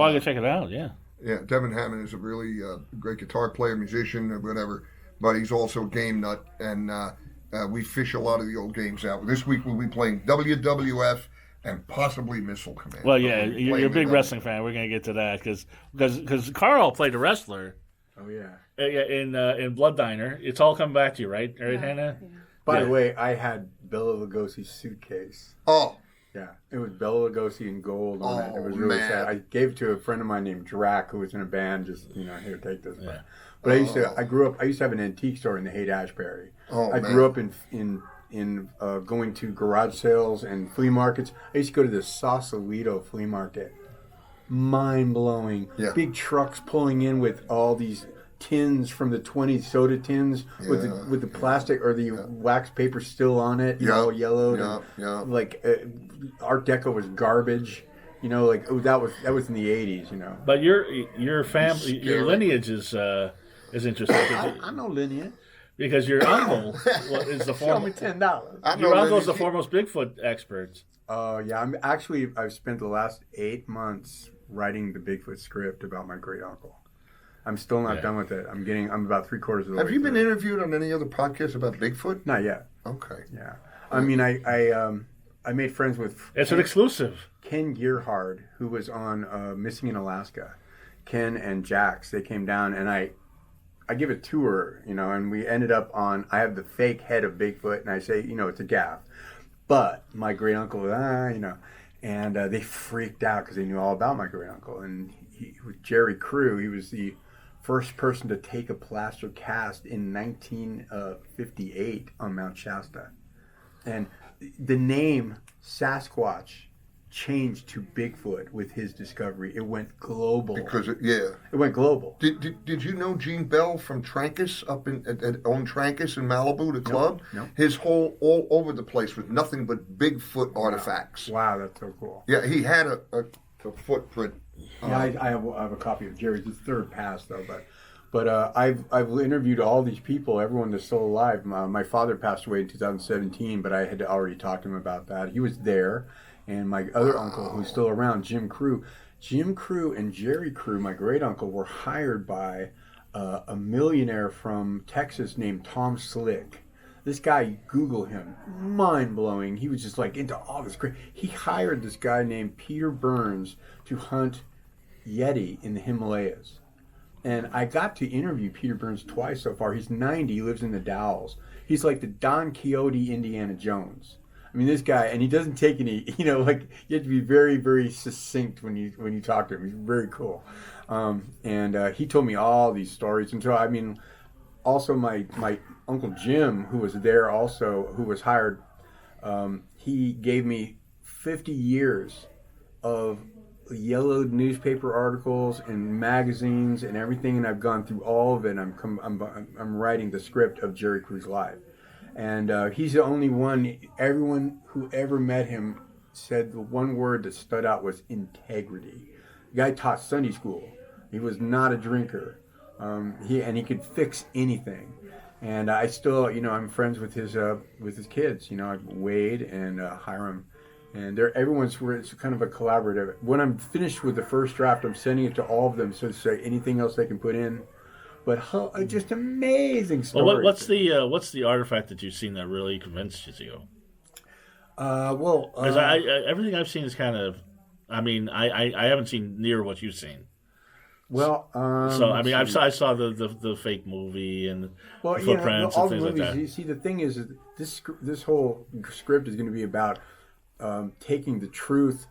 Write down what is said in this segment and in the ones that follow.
Oh, I can check it out. Yeah. Yeah, Devin Hammond is a really great guitar player, musician, or whatever. But he's also a game nut, and we fish a lot of the old games out. This week we'll be playing WWF and possibly Missile Command. Well, yeah, you're a big wrestling fan. We're gonna get to that because Carl played a wrestler. Oh yeah. In Blood Diner. It's all coming back to you, right? Right, Hannah? Yeah. By the way, I had Bela Lugosi's suitcase. Oh. Yeah, it was Bela Lugosi in gold on it. It was really sad. I gave it to a friend of mine named Drac, who was in a band. Just here, take this. Yeah. But I used to have an antique store in the Haight-Ashbury. I grew up in going to garage sales and flea markets. I used to go to the Sausalito flea market. Mind blowing. Yeah. Big trucks pulling in with all these tins from the 20s, soda tins with the plastic or the wax paper still on it, all yellowed. Like Art Deco was garbage. That was in the 80s. But your family, your lineage is interesting. I know lineage. Because your uncle is the Show me $10. Your uncle's the foremost Bigfoot expert. Yeah. I've spent the last 8 months writing the Bigfoot script about my great uncle. I'm still not done with it. I'm about 3/4 of the way. Have you been interviewed on any other podcasts about Bigfoot? Not yet. Okay. Yeah. I mean, I made friends with. It's an exclusive. Ken Gearhard, who was on Missing in Alaska. Ken and Jax, they came down, and I give a tour, and we ended up on. I have the fake head of Bigfoot, and I say, it's a gaff, but my great uncle, and they freaked out because they knew all about my great uncle, and with Jerry Crew, he was the first person to take a plaster cast in 1958 on Mount Shasta. And the name Sasquatch changed to Bigfoot with his discovery. It went global. It went global. Did you know Gene Bell from Trancas up at Trancas in Malibu, the club? No. His whole all over the place with nothing but Bigfoot artifacts. Wow, that's so cool. Yeah, he had a footprint. Yeah, I have a copy of Jerry's. It's third pass though, but I've interviewed all these people, everyone that's still alive. My father passed away in 2017, but I had already talked to him about that. He was there, and my other uncle, who's still around, Jim Crew and Jerry Crew, my great uncle, were hired by a millionaire from Texas named Tom Slick. This guy, Google him, mind blowing. He was just like into all this great. He hired this guy named Peter Burns to hunt Yeti in the Himalayas. And I got to interview Peter Burns twice so far. He's 90, he lives in the Dalles. He's like the Don Quixote Indiana Jones. I mean, this guy, and he doesn't take any, you have to be very, very succinct when you talk to him. He's very cool. And he told me all these stories. And so, also my Uncle Jim, who was there also, who was hired, he gave me 50 years of yellowed newspaper articles and magazines and everything, and I've gone through all of it. I'm writing the script of Jerry Crew's life, and he's the only one. Everyone who ever met him said the one word that stood out was integrity. The guy taught Sunday school. He was not a drinker. He could fix anything. And I still, I'm friends with his kids. Wade and Hiram. And it's kind of a collaborative. When I'm finished with the first draft, I'm sending it to all of them so to say anything else they can put in. But just amazing stories. Well, what's the artifact that you've seen that really convinced you to go? Because everything I've seen is kind of, I haven't seen near what you've seen. Well, I saw the fake movie and the footprints and things like that. You see, the thing is, this whole script is going to be about taking the truth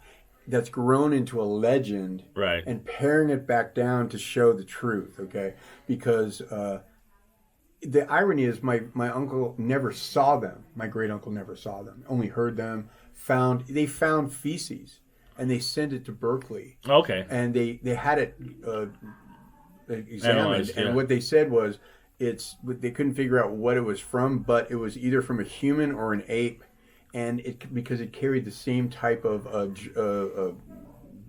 that's grown into a legend, right, and paring it back down to show the truth. Okay, because the irony is, my uncle never saw them. My great uncle never saw them. Only heard them. They found feces. And they sent it to Berkeley. Okay. And they had it examined. Analyzed, yeah. And what they said was, they couldn't figure out what it was from, but it was either from a human or an ape, and because it carried the same type of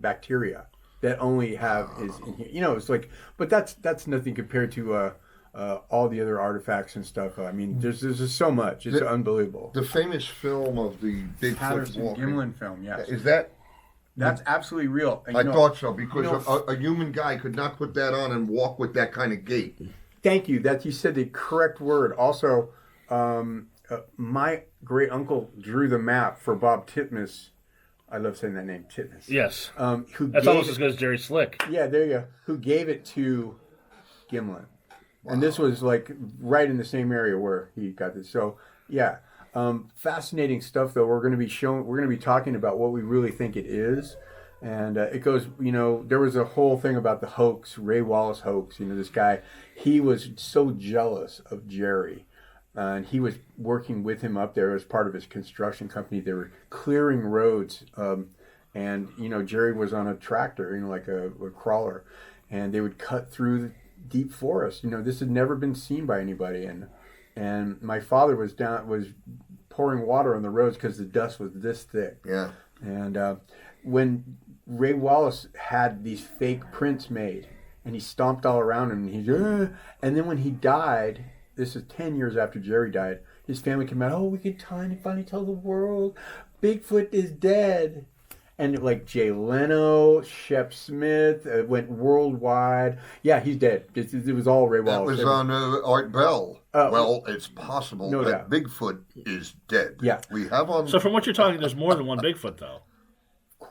bacteria that only is in here. It's like, but that's nothing compared to all the other artifacts and stuff. There's just so much. It's unbelievable. The famous film of the Bigfoot walking. Gimlin film, yes. Is that? That's absolutely real. And, I thought so, because a human guy could not put that on and walk with that kind of gait. Thank you. That you said the correct word. Also, my great uncle drew the map for Bob Titmus. I love saying that name, Titmus. Yes. That's almost as good as Jerry Slick. Yeah, there you go. Who gave it to Gimlin. Wow. And this was like right in the same area where he got this. So, yeah. Fascinating stuff, though. We're going to be talking about what we really think it is. And it goes, there was a whole thing about the hoax, Ray Wallace hoax. This guy, he was so jealous of Jerry. And he was working with him up there as part of his construction company. They were clearing roads. And Jerry was on a tractor, like a crawler. And they would cut through the deep forest. This had never been seen by anybody. And my father was pouring water on the roads because the dust was this thick. Yeah. And when Ray Wallace had these fake prints made, and he stomped all around him, and and then when he died, this is 10 years after Jerry died, his family came out, we can finally tell the world, Bigfoot is dead. And like Jay Leno, Shep Smith, went worldwide. Yeah, he's dead. It was all Ray Wallace. That was on Art Bell. Well, it's possible that Bigfoot is dead. Yeah. We have on... So from what you're talking, there's more than one Bigfoot, though. Of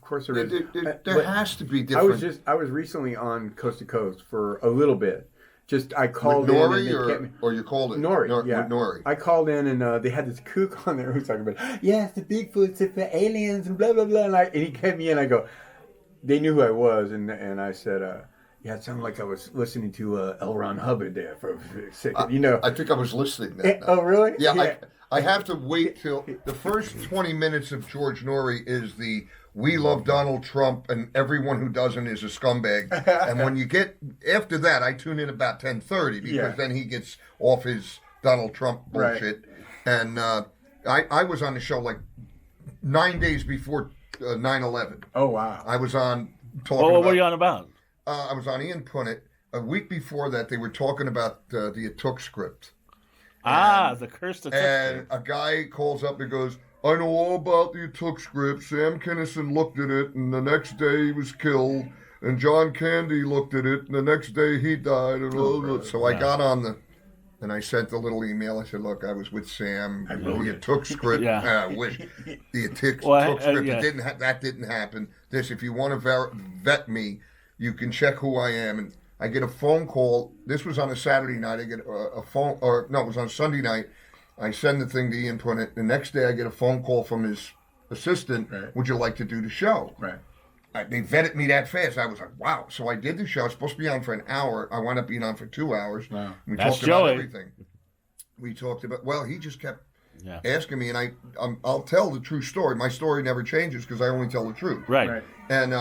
course there is. There has to be different... I was recently on Coast to Coast for a little bit. I called with in. Nori, or you called it? Nori, yeah. With Nori. I called in and they had this kook on there who was talking about, yes, the Bigfoots are for aliens and blah, blah, blah. And he came me in, I go, they knew who I was. And I said, it sounded like I was listening to L. Ron Hubbard there for a second. I think I was listening that night. Oh, really? Yeah. I have to wait till the first 20 minutes of George Nori is the "We love Donald Trump and everyone who doesn't is a scumbag." And when you get after that, I tune in about 10:30 because then he gets off his Donald Trump bullshit. Right. And I was on the show like 9 days before 9/11. Oh wow! I was on talking. What were you on about? I was on Ian Punnett. A week before that, they were talking about the Atuk script. The cursed Atuk and script. A guy calls up and goes, "I know all about the Atuk script. Sam Kinison looked at it, and the next day he was killed. And John Candy looked at it, and the next day he died." And so I got on and I sent a little email. I said, "Look, I was with Sam. The Atuk script. I wish the Atuk script. That didn't happen. If you want to vet me, you can check who I am." And I get a phone call. This was on a Saturday night. I get a phone, it was on Sunday night. I send the thing to Ian Punnett. The next day, I get a phone call from his assistant. Right. "Would you like to do the show?" Right. They vetted me that fast. I was like, wow. So I did the show. I was supposed to be on for an hour. I wound up being on for 2 hours. Wow. We That's talked about Joey. everything. We talked about, he just kept asking me, and I'll tell the true story. My story never changes because I only tell the truth. Right. And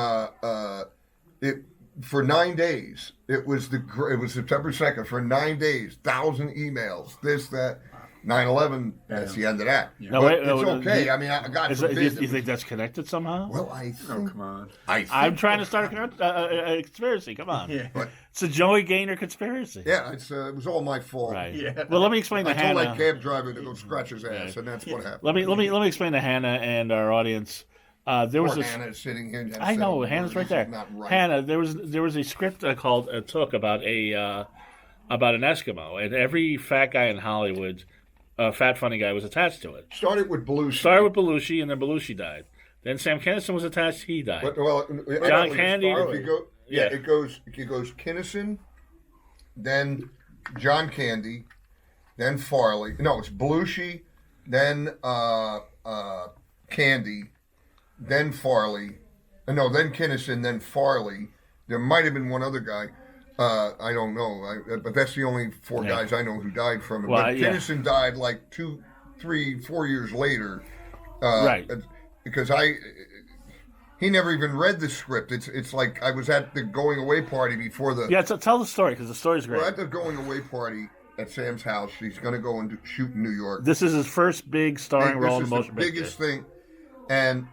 for 9 days, it was September 2nd. For 9 days, 1,000 emails, this, that. 9/11. That's the end of that. Yeah. No, wait, it's okay. I mean, God forbid. You think that's connected somehow? Well, I think. Come on. I'm trying to start a conspiracy. Come on. Yeah. But, it's a Joey Gaynor conspiracy. Yeah, it was all my fault. Right. Yeah. Well, let me explain to Hannah. I told that cab driver to go scratch his ass, and that's what happened. Let me explain to Hannah and our audience. Hannah is sitting here. I know Hannah's right there. Right. Hannah, there was a script called Atuk about an Eskimo, and every fat guy in Hollywood. Fat funny guy was attached to it. Started with Belushi, and then Belushi died. Then Sam Kinison was attached. He died. John Candy. It goes Kinison, then John Candy, then Farley. No, it's Belushi, then Candy, then Farley. No, then Kinison, then Farley. There might have been one other guy. I don't know, but that's the only 4 guys I know who died from it. Well, but Kinison died like 2, 3, 4 years later. Right. Because he never even read the script. It's like I was at the going away party before the... Yeah, tell the story, because the story's great. We're at the going away party at Sam's house. He's going to go and shoot in New York. This is his first big starring role in the motion picture. This is the biggest thing. And...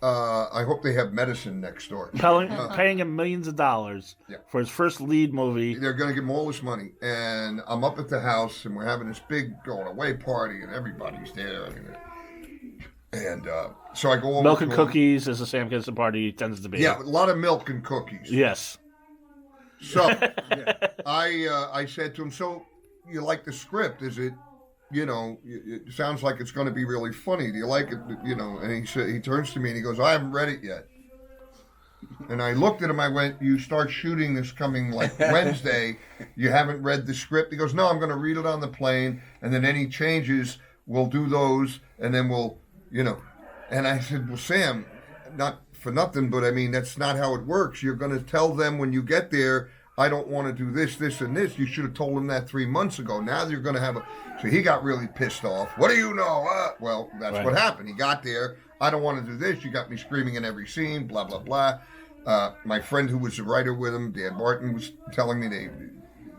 I hope they have medicine next door. Paying him millions of dollars for his first lead movie. They're going to give him all this money. And I'm up at the house, and we're having this big going-away party, and everybody's there. And So I go over Milk to and him. cookies, as a Sam Kinison party tends to be. Yeah, a lot of milk and cookies. Yes. So I said to him, so you like the script? Is it, it sounds like it's going to be really funny. Do you like it? And he turns to me and he goes, I haven't read it yet. And I looked at him. I went, you start shooting this coming like Wednesday. You haven't read the script? He goes, no, I'm going to read it on the plane. And then any changes, we'll do those. And then we'll, And I said, well, Sam, not for nothing, but I mean, that's not how it works. You're going to tell them when you get there, I don't want to do this, this, and this. You should have told them that 3 months ago. Now you're going to have a... So he got really pissed off. What do you know? Well, that's what happened. He got there. I don't want to do this. You got me screaming in every scene, blah, blah, blah. My friend who was the writer with him, Dan Barton, was telling me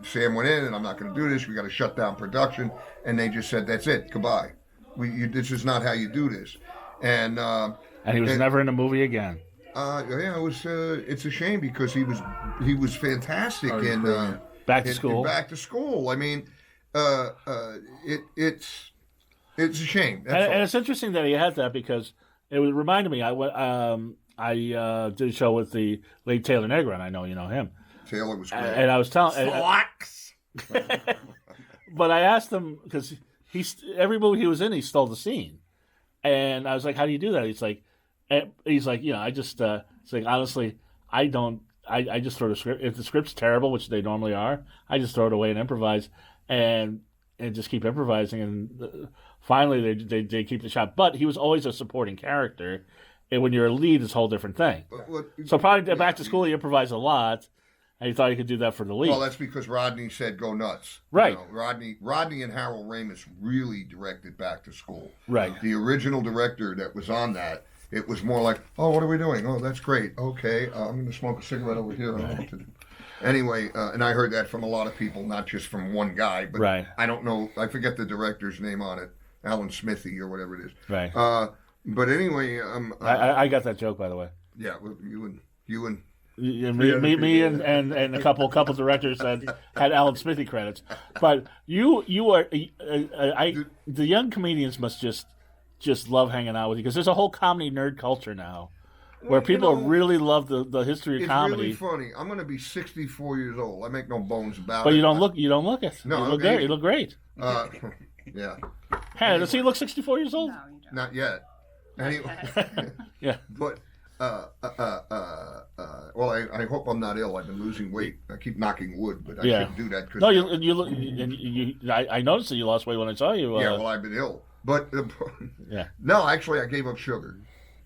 Sam went in and I'm not going to do this. We got to shut down production. And they just said, that's it. Goodbye. This is not how you do this. And he was never in a movie again. It was. It's a shame because he was fantastic in Back to School. Back to School. I mean, it's a shame. And it's interesting that he had that because it reminded me. I did a show with the late Taylor Negron. I know you know him. Taylor was great. And I was telling. But I asked him because every movie he was in, he stole the scene. And I was like, how do you do that? He's like, I just, it's like, honestly, I just throw the script. If the script's terrible, which they normally are, I just throw it away and improvise and just keep improvising. And finally they keep the shot. But he was always a supporting character. And when you're a lead, it's a whole different thing. So probably Back to School, he improvised a lot. And he thought he could do that for the lead. Well, that's because Rodney said go nuts. Right. Rodney and Harold Ramis really directed Back to School. Right. The original director that was on that, it was more like, oh, what are we doing? Oh, that's great. Okay, I'm going to smoke a cigarette over here. I don't know what to do. Anyway, and I heard that from a lot of people, not just from one guy. But I don't know. I forget the director's name on it. Alan Smithy or whatever it is. Right. But anyway. I got that joke, by the way. Yeah, well, you and Me and a couple directors had Alan Smithy credits, but you are the young comedians must just love hanging out with you because there's a whole comedy nerd culture now, where people really love the history of comedy. It's really funny. I'm going to be 64 years old. I make no bones about it. But you don't look it. No, you look great. You look great. Yeah. Hey, does he look 64 years old? No, you don't. Not yet. Anyway. Yeah. But. Well, I hope I'm not ill. I've been losing weight. I keep knocking wood, but I shouldn't do that. No, you look. I noticed that you lost weight when I saw you. Yeah, well, I've been ill, but yeah. No, actually, I gave up sugar.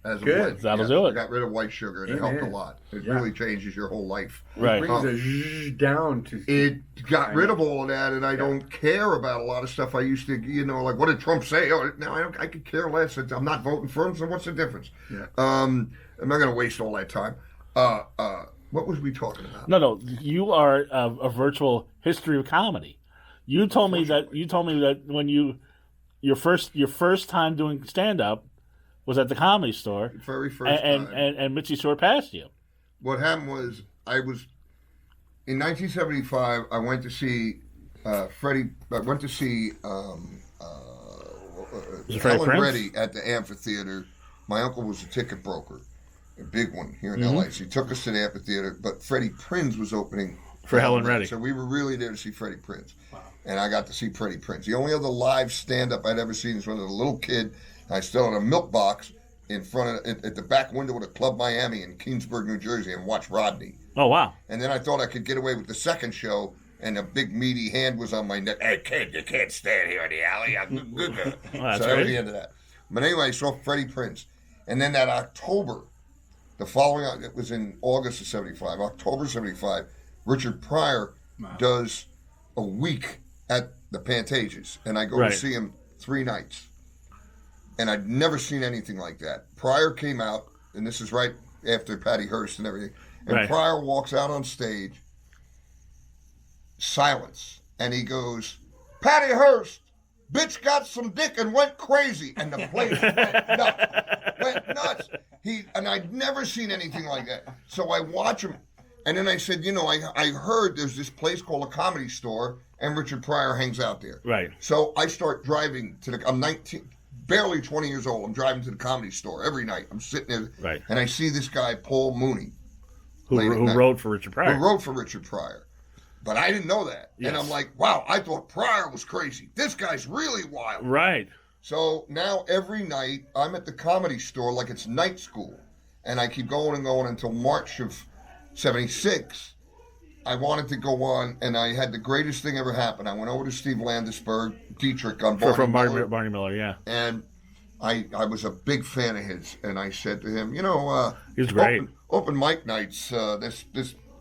As Good. That'll do it. I got rid of white sugar, and it helped a lot. It really changes your whole life. Right. It brings a zhuzh down to. It got rid of all of that, and I don't care about a lot of stuff I used to. Like what did Trump say? Oh, now I could care less. I'm not voting for him, so what's the difference? Yeah. I'm not going to waste all that time. What was we talking about? No. You are a virtual history of comedy. You told me that when your first time doing stand up was at the Comedy Store. Very first time. And Mitzi Stewart passed you. What happened was in 1975. I went to see Freddie. I went to see Helen Reddy at the amphitheater. My uncle was a ticket broker. A big one here in LA. So he took us to the amphitheater, but Freddie Prinz was opening for Helen Reddy. So we were really there to see Freddie Prinz. Wow. And I got to see Freddie Prinz. The only other live stand-up I'd ever seen was when I was a little kid. I stood on a milk box in front of at the back window of the Club Miami in Keensburg, New Jersey, and watched Rodney. Oh, wow. And then I thought I could get away with the second show, and a big meaty hand was on my neck. Hey, kid, you can't stand here in the alley. I'm good. Well, so that was the end of that. But anyway, I saw Freddie Prinz. And then that October, the following, it was in August of 75, October 75, Richard Pryor does a week at the Pantages. And I go to see him 3 nights. And I'd never seen anything like that. Pryor came out, and this is right after Patty Hearst and everything. And Pryor walks out on stage, silence. And he goes, Patty Hearst, bitch got some dick and went crazy. And the place went nuts. And I'd never seen anything like that. So I watch him. And then I said, I heard there's this place called a Comedy Store, and Richard Pryor hangs out there. Right. So I start driving I'm barely 20 years old. I'm driving to the Comedy Store every night. I'm sitting there, Right. and I see this guy, Paul Mooney, who wrote for Richard Pryor. who wrote for Richard Pryor. But I didn't know that. Yes. And I'm like, wow, I thought Pryor was crazy. This guy's really wild. Right. So now every night I'm at the Comedy Store like it's night school. And I keep going and going until March of 76. I wanted to go on, and I had the greatest thing ever happen. I went over to Steve Landisberg, Dietrich on From Barney Barney Miller, yeah. and I was a big fan of his, and I said to him, he was great. Open mic nights. This